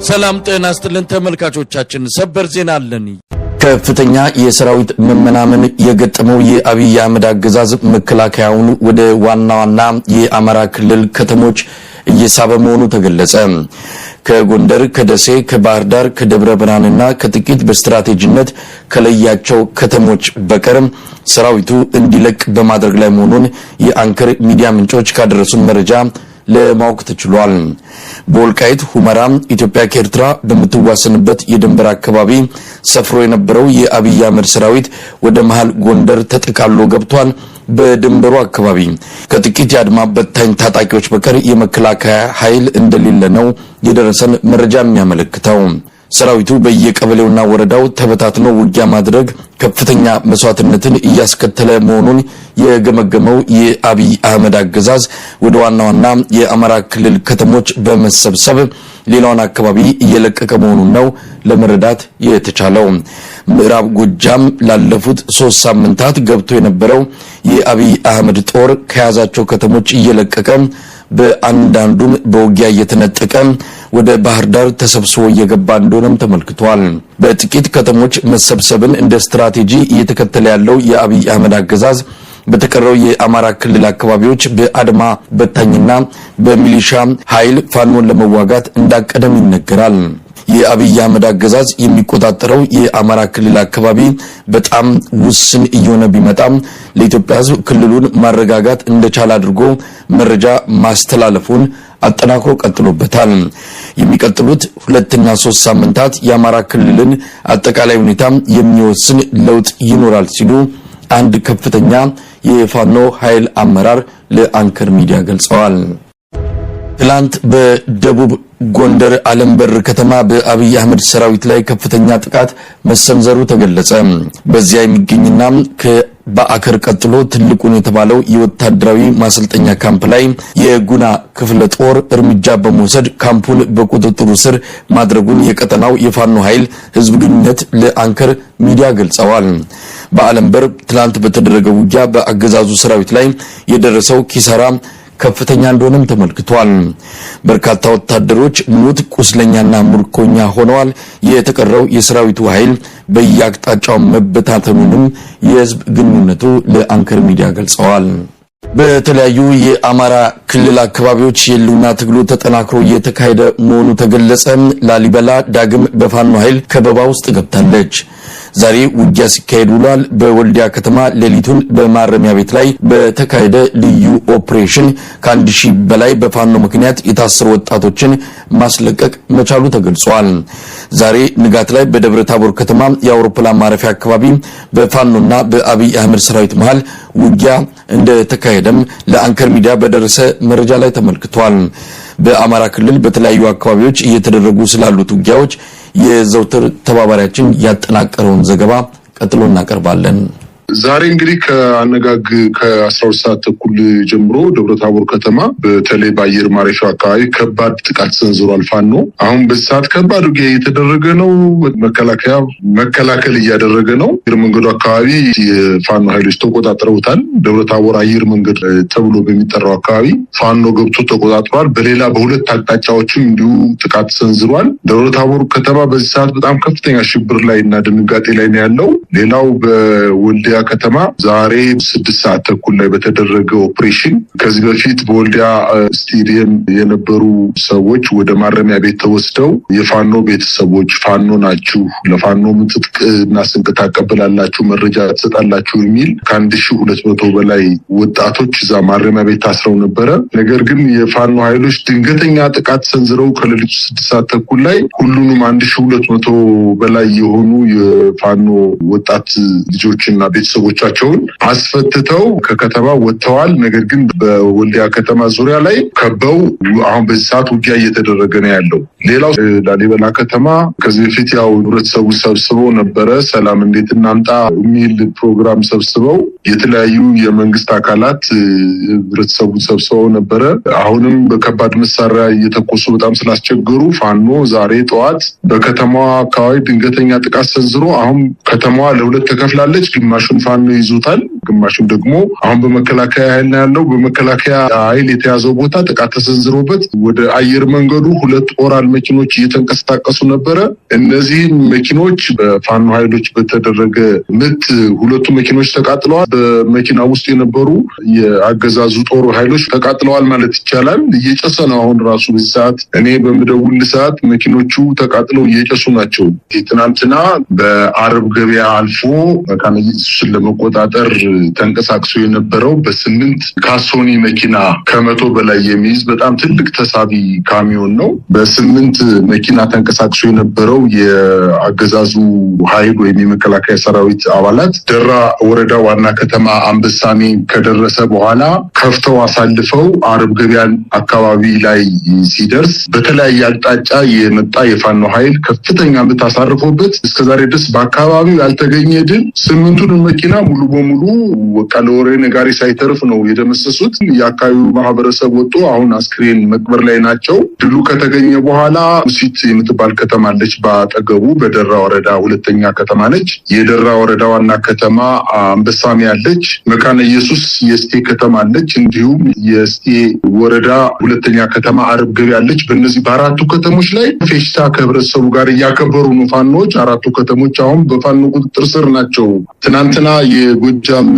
ሰላም ጤና ይስጥልን ተመልካቾቻችን፣ ሰበር ዜና አለን። ከፍተኛ የሰራዊት መመናመን የገጠመው የአብይ አህመድ አገዛዝ መከላከያውን ወደ ዋና የአማራ ክልል ከተሞች እየሳበ መሆኑ ተገለጸ። ከጎንደር፣ ከደሴ፣ ከባህር ዳር፣ ከደብረ ብርሃንና ከጥቂት በስትራቴጂነት ከለያቸው ከተሞች በቀር ሰራዊቱ እንዲለቅ በማድረግ ላይ መሆኑን የአንከር ሚዲያ ምንጮች ካደረሱን መረጃ ለማወቅ ተችሏል። በወልቃይት ሁመራ ኢትዮጵያ ከኤርትራ በምትዋሰንበት የድንበር አካባቢ ሰፍሮ የነበረው የአብይ አህመድ ሰራዊት ወደ መሃል ጎንደር ተጠቃሎ ገብቷል። በድንበሩ አካባቢ ከጥቂት የአድማ በታኝ ታጣቂዎች በቀር የመከላከያ ኃይል እንደሌለ ነው የደረሰን መረጃ የሚያመለክተው። ሰራዊቱ በየቀበሌውና ወረዳው ተበታትኖ ውጊያ ማድረግ ከፍተኛ መስዋዕትነትን እያስከተለ መሆኑን የገመገመው የአብይ አህመድ አገዛዝ ወደ ዋና የአማራ ክልል ከተሞች በመሰብሰብ ሌላውን አካባቢ እየለቀቀ መሆኑን ነው ለመረዳት የተቻለው። ምዕራብ ጎጃም ላለፉት 3 ሳምንታት ገብቶ የነበረው የአብይ አህመድ ጦር ከያዛቸው ከተሞች እየለቀቀ በአንዳንዱም በውጊያ እየተነጠቀ ወደ ባህር ዳር ተሰብስቦ እየገባ እንደሆነም ተመልክቷል። በጥቂት ከተሞች መሰብሰብን እንደ ስትራቴጂ እየተከተለ ያለው የአብይ አህመድ አገዛዝ በተቀረው የአማራ ክልል አካባቢዎች በአድማ በታኝና በሚሊሻ ኃይል ፋኖን ለመዋጋት እንዳቀደም ይነገራል። የአብይ አህመድ አገዛዝ የሚቆጣጠረው የአማራ ክልል አካባቢ በጣም ውስን እየሆነ ቢመጣም ለኢትዮጵያ ሕዝብ ክልሉን ማረጋጋት እንደቻለ አድርጎ መረጃ ማስተላለፉን አጠናክሮ ቀጥሎበታል። የሚቀጥሉት 2 እና 3 ሳምንታት የአማራ ክልልን አጠቃላይ ሁኔታ የሚወስን ለውጥ ይኖራል ሲሉ አንድ ከፍተኛ የፋኖ ኃይል አመራር ለአንከር ሚዲያ ገልጸዋል። ትላንት በደቡብ ጎንደር አለምበር ከተማ በአብይ አህመድ ሰራዊት ላይ ከፍተኛ ጥቃት መሰንዘሩ ተገለጸ። በዚያ የሚገኝና በአከር ቀጥሎ ትልቁን የተባለው የወታደራዊ ማሰልጠኛ ካምፕ ላይ የጉና ክፍለ ጦር እርምጃ በመውሰድ ካምፑን በቁጥጥሩ ስር ማድረጉን የቀጠናው የፋኖ ኃይል ህዝብ ግንኙነት ለአንከር ሚዲያ ገልጸዋል። በአለምበር ትላንት በተደረገው ውጊያ በአገዛዙ ሰራዊት ላይ የደረሰው ኪሳራ ከፍተኛ እንደሆነም ተመልክቷል። በርካታ ወታደሮች ሙት፣ ቁስለኛና ምርኮኛ ሆነዋል። የተቀረው የሰራዊቱ ኃይል በየአቅጣጫው መበታተኑንም የህዝብ ግንኙነቱ ለአንከር ሚዲያ ገልጸዋል። በተለያዩ የአማራ ክልል አካባቢዎች የህልውና ትግሉ ተጠናክሮ እየተካሄደ መሆኑ ተገለጸ። ላሊበላ ዳግም በፋኖ ኃይል ከበባ ውስጥ ገብታለች። ዛሬ ውጊያ ሲካሄድ ውሏል። በወልዲያ ከተማ ሌሊቱን በማረሚያ ቤት ላይ በተካሄደ ልዩ ኦፕሬሽን ከ1000 በላይ በፋኖ ምክንያት የታሰሩ ወጣቶችን ማስለቀቅ መቻሉ ተገልጿል። ዛሬ ንጋት ላይ በደብረ ታቦር ከተማ የአውሮፕላን ማረፊያ አካባቢ በፋኖና በአብይ አህመድ ሰራዊት መሃል ውጊያ እንደተካሄደም ለአንከር ሚዲያ በደረሰ መረጃ ላይ ተመልክቷል። በአማራ ክልል በተለያዩ አካባቢዎች እየተደረጉ ስላሉት ውጊያዎች የዘውትር ተባባሪያችን ያጠናቀረውን ዘገባ ቀጥሎ እናቀርባለን። ዛሬ እንግዲህ ከ12 ሰዓት ተኩል ጀምሮ ደብረ ታቦር ከተማ በተለይ በአየር ማረፊያው አካባቢ ከባድ ጥቃት ሰንዝሯል ፋኖ። አሁን በሰዓት ከባድ ውጊያ እየተደረገ ነው። መከላከል እያደረገ ነው። አየር መንገዱ አካባቢ የፋኖ ኃይሎች ተቆጣጥረውታል። ደብረ ታቦር አየር መንገድ ተብሎ በሚጠራው አካባቢ ፋኖ ገብቶ ተቆጣጥሯል። በሌላ በሁለት አቅጣጫዎችም እንዲሁ ጥቃት ሰንዝሯል። ደብረ ታቦር ከተማ በዚህ ሰዓት በጣም ከፍተኛ ሽብር ላይ እና ድንጋጤ ላይ ነው ያለው። ሌላው በወልዲያ ከተማ ዛሬ 6 ሰዓት ተኩል ላይ በተደረገ ኦፕሬሽን ከዚህ በፊት በወልዲያ ስቴዲየም የነበሩ ሰዎች ወደ ማረሚያ ቤት ተወስደው የፋኖ ቤተሰቦች ፋኖ ናችሁ፣ ለፋኖ ምጥጥቅ እና ስንቅ ታቀብላላችሁ፣ መረጃ ትሰጣላችሁ የሚል ከ1200 በላይ ወጣቶች እዛ ማረሚያ ቤት ታስረው ነበረ። ነገር ግን የፋኖ ኃይሎች ድንገተኛ ጥቃት ሰንዝረው ከሌሊቱ 6 ሰዓት ተኩል ላይ ሁሉንም 1200 በላይ የሆኑ የፋኖ ወጣት ልጆችና ቤተሰቦቻቸውን አስፈትተው ከከተማ ወጥተዋል። ነገር ግን በወልዲያ ከተማ ዙሪያ ላይ ከበው አሁን በዚህ ሰዓት ውጊያ እየተደረገ ነው ያለው። ሌላው ላሊበላ ከተማ ከዚህ በፊት ያው ህብረተሰቡ ሰብስበው ነበረ፣ ሰላም እንዴት እናምጣ የሚል ፕሮግራም ሰብስበው የተለያዩ የመንግስት አካላት ህብረተሰቡ ሰብስበው ነበረ። አሁንም በከባድ መሳሪያ እየተኮሱ በጣም ስላስቸገሩ ፋኖ ዛሬ ጠዋት በከተማዋ አካባቢ ድንገተኛ ጥቃት ሰንዝሮ አሁን ከተማዋ ለሁለት ተከፍላለች። ግማሹን ፋኖ ይዞታል፣ ግማሹን ደግሞ አሁን በመከላከያ ኃይል ያለው በመከላከያ ኃይል የተያዘው ቦታ ጥቃት ተሰንዝሮበት ወደ አየር መንገዱ 2 ኦራል መኪኖች እየተንቀሳቀሱ ነበረ። እነዚህ መኪኖች በፋኖ ኃይሎች በተደረገ ምት 2 መኪኖች ተቃጥለዋል። በመኪና ውስጥ የነበሩ የአገዛዙ ጦር ኃይሎች ተቃጥለዋል ማለት ይቻላል። እየጨሰ ነው አሁን ራሱ በሰዓት እኔ በመደውል ሰዓት መኪኖቹ ተቃጥለው እየጨሱ ናቸው። ትናንትና በአረብ ገበያ አልፎ መካነ ኢየሱስን ለመቆጣጠር ተንቀሳቅሶ የነበረው በ8 ካሶኒ መኪና ከ100 በላይ የሚይዝ በጣም ትልቅ ተሳቢ ካሚዮን ነው። በ8 መኪና ተንቀሳቅሶ የነበረው የአገዛዙ ኃይል ወይም የመከላከያ ሰራዊት አባላት ደራ ወረዳ ዋና ከተማ አንበሳሜ ከደረሰ በኋላ ከፍተው አሳልፈው አረብ ገበያን አካባቢ ላይ ሲደርስ በተለያየ አቅጣጫ የመጣ የፋኖ ኃይል ከፍተኛ ምት አሳርፎበት እስከዛሬ ድረስ በአካባቢው ያልተገኘ ድል 8ቱን መኪና ሙሉ በሙሉ ወቃለወሬ ነጋሪ ሳይተርፍ ነው የደመሰሱት። የአካባቢው ማህበረሰብ ወጥቶ አሁን አስክሬን መቅበር ላይ ናቸው። ድሉ ከተገኘ በኋላ ሙሲት የምትባል ከተማ አለች። በአጠገቡ በደራ ወረዳ 2ኛ ከተማ ነች። የደራ ወረዳ ዋና ከተማ አንበሳሜ አለች። መካነ ኢየሱስ የስቴ ከተማ አለች። እንዲሁም የስቴ ወረዳ 2ኛ ከተማ አረብ ገበያ አለች። በእነዚህ በአራቱ ከተሞች ላይ ፌሽታ ከህብረተሰቡ ጋር እያከበሩ ነው ፋኖች። አራቱ ከተሞች አሁን በፋኖ ቁጥጥር ስር ናቸው። ትናንትና የጎጃም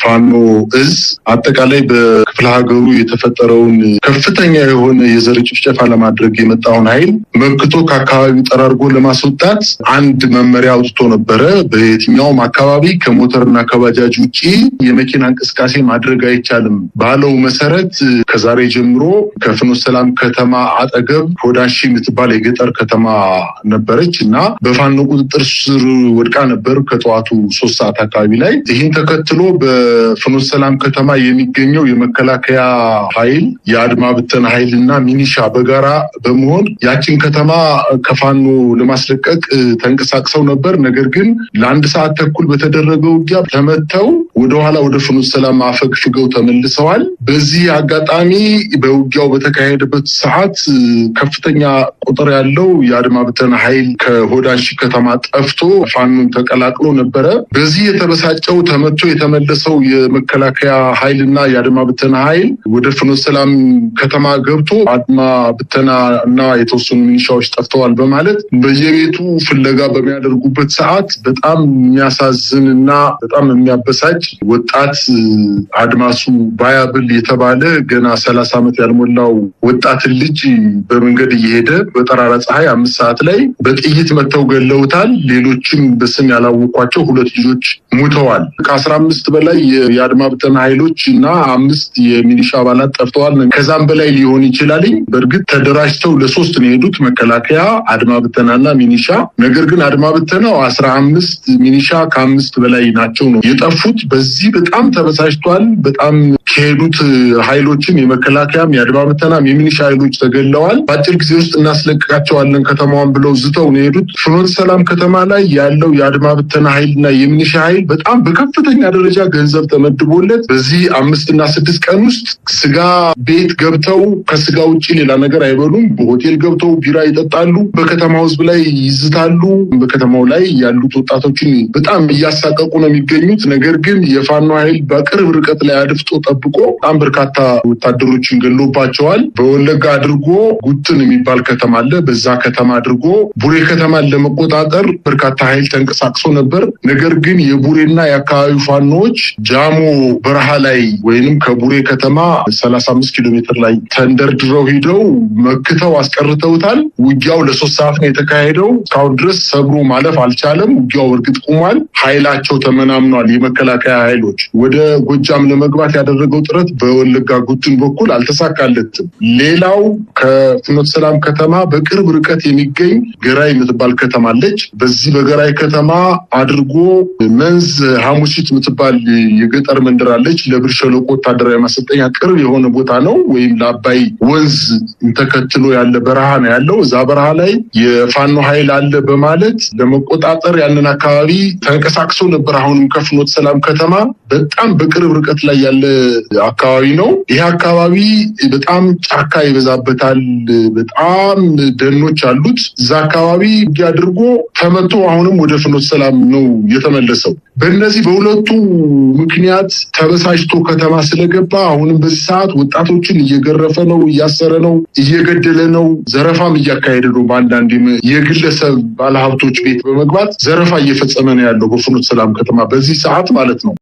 ፋኖ እዝ አጠቃላይ በክፍለ ሀገሩ የተፈጠረውን ከፍተኛ የሆነ የዘር ጭፍጨፋ ለማድረግ የመጣውን ኃይል መክቶ ከአካባቢው ጠራርጎ ለማስወጣት አንድ መመሪያ አውጥቶ ነበረ። በየትኛውም አካባቢ ከሞተርና ከባጃጅ ውጪ የመኪና እንቅስቃሴ ማድረግ አይቻልም ባለው መሰረት ከዛሬ ጀምሮ ከፍኖተ ሰላም ከተማ አጠገብ ሆዳሺ የምትባል የገጠር ከተማ ነበረች እና በፋኖ ቁጥጥር ስር ወድቃ ነበር ከጠዋቱ 3 ሰዓት አካባቢ ላይ። ይህን ተከትሎ በፍኖተ ሰላም ከተማ የሚገኘው የመከላከያ ኃይል የአድማ ብተና ኃይልና ሚኒሻ በጋራ በመሆን ያችን ከተማ ከፋኖ ለማስለቀቅ ተንቀሳቅሰው ነበር። ነገር ግን ለ1 ሰዓት ተኩል በተደረገው ውጊያ ተመተው ወደኋላ ወደ ፍኖተ ሰላም አፈግፍገው ተመልሰዋል። በዚህ አጋጣሚ በውጊያው በተካሄደበት ሰዓት ከፍተኛ ቁጥር ያለው የአድማ ብተና ኃይል ከሆዳሺ ከተማ ጠፍቶ ፋኖን ተቀላቅሎ ነበረ። በዚህ የተበሳጨው ተመቶ የተመለሰው የመከላከያ ኃይልና የአድማ ብተና ኃይል ወደ ፍኖተ ሰላም ከተማ ገብቶ አድማ ብተና እና የተወሰኑ ሚኒሻዎች ጠፍተዋል በማለት በየቤቱ ፍለጋ በሚያደርጉበት ሰዓት በጣም የሚያሳዝንና በጣም የሚያበሳጭ ወጣት አድማሱ ባያብል የተባለ ገና 30 ዓመት ያልሞላው ወጣት ልጅ በመንገድ እየሄደ በጠራራ ፀሐይ 5 ሰዓት ላይ በጥይት መተው ገለውታል። ሌሎችም በስም ያላወቋቸው 2 ልጆች ሙተዋል። ከ15 በላይ የአድማ ብተና ኃይሎች እና 5 የሚሊሻ አባላት ጠፍተዋል። ከዛም በላይ ሊሆን ይችላል። በእርግጥ ተደራጅተው ለ3 ነው የሄዱት፣ መከላከያ፣ አድማ ብተናና ሚኒሻ። ነገር ግን አድማ ብተናው 15 ሚኒሻ ከ5 በላይ ናቸው ነው የጠፉት። በዚህ በጣም ተበሳጭቷል። በጣም ከሄዱት ኃይሎችም የመከላከያም የአድማ ብተናም የሚኒሻ ኃይሎች ተገለዋል። በአጭር ጊዜ ውስጥ እናስለቅቃቸዋለን ከተማዋን ብለው ዝተው ነው የሄዱት። ፍኖተ ሰላም ከተማ ላይ ያለው የአድማ ብተና ኃይልና የሚኒሻ ኃይል በጣም በከፍተኛ ደረጃ ገንዘብ ተመድቦለት በዚህ 5 እና 6 ቀን ውስጥ ስጋ ቤት ገብተው ከስጋ ውጪ ሌላ ነገር አይበሉም። በሆቴል ገብተው ቢራ ይጠጣሉ። በከተማው ህዝብ ላይ ይዝታሉ። በከተማው ላይ ያሉት ወጣቶችን በጣም እያሳቀቁ ነው የሚገኙት። ነገር ግን የፋኖ ኃይል በቅርብ ርቀት ላይ አድፍጦ ጠብቆ በጣም በርካታ ወታደሮችን ገሎባቸዋል። በወለጋ አድርጎ ጉትን የሚባል ከተማ አለ። በዛ ከተማ አድርጎ ቡሬ ከተማን ለመቆጣጠር በርካታ ኃይል ተንቀሳቅሶ ነበር። ነገር ግን የቡሬና የአካባቢው ፋኖች ጃሞ በረሃ ላይ ወይንም ከቡሬ ከተማ 35 ኪሎ ሜትር ላይ ተንደርድረው ሂደው መክተው አስቀርተውታል። ውጊያው ለ3 ሰዓት ነው የተካሄደው። እስካሁን ድረስ ሰብሮ ማለፍ አልቻለም። ውጊያው እርግጥ ቆሟል። ኃይላቸው ተመናምኗል። የመከላከያ ኃይሎች ወደ ጎጃም ለመግባት ያደረገው ጥረት በወለጋ ጉትን በኩል አልተሳካለትም። ሌላው ከፍኖተ ሰላም ከተማ በቅርብ ርቀት የሚገኝ ገራይ የምትባል ከተማ አለች። በዚህ በገራይ ከተማ አድርጎ መንዝ ሐሙሲት የምትባል የገጠር መንደር አለች። ለብር ሸለቆ ወታደራዊ ማሰልጠኛ ቅርብ የሆነ ቦታ ነው። ወይም ለአባይ ወንዝ ተከትሎ ያለ በረሃ ነው ያለው። እዛ በረሃ ላይ የፋኖ ኃይል አለ በማለት ለመቆጣጠር ያንን አካባቢ ተንቀሳቅሶ ነበር። አሁንም ከፍኖተ ሰላም ከተማ በጣም በቅርብ ርቀት ላይ ያለ አካባቢ አካባቢ ነው። ይህ አካባቢ በጣም ጫካ ይበዛበታል፣ በጣም ደኖች አሉት። እዛ አካባቢ አድርጎ ተመቶ አሁንም ወደ ፍኖተ ሰላም ነው የተመለሰው። በእነዚህ በሁለቱ ምክንያት ተበሳጭቶ ከተማ ስለገባ አሁንም በዚህ ሰዓት ወጣቶችን እየገረፈ ነው፣ እያሰረ ነው፣ እየገደለ ነው፣ ዘረፋም እያካሄደ ነው። በአንዳንድ የግለሰብ ባለሀብቶች ቤት በመግባት ዘረፋ እየፈጸመ ነው ያለው በፍኖተ ሰላም ከተማ በዚህ ሰዓት ማለት ነው።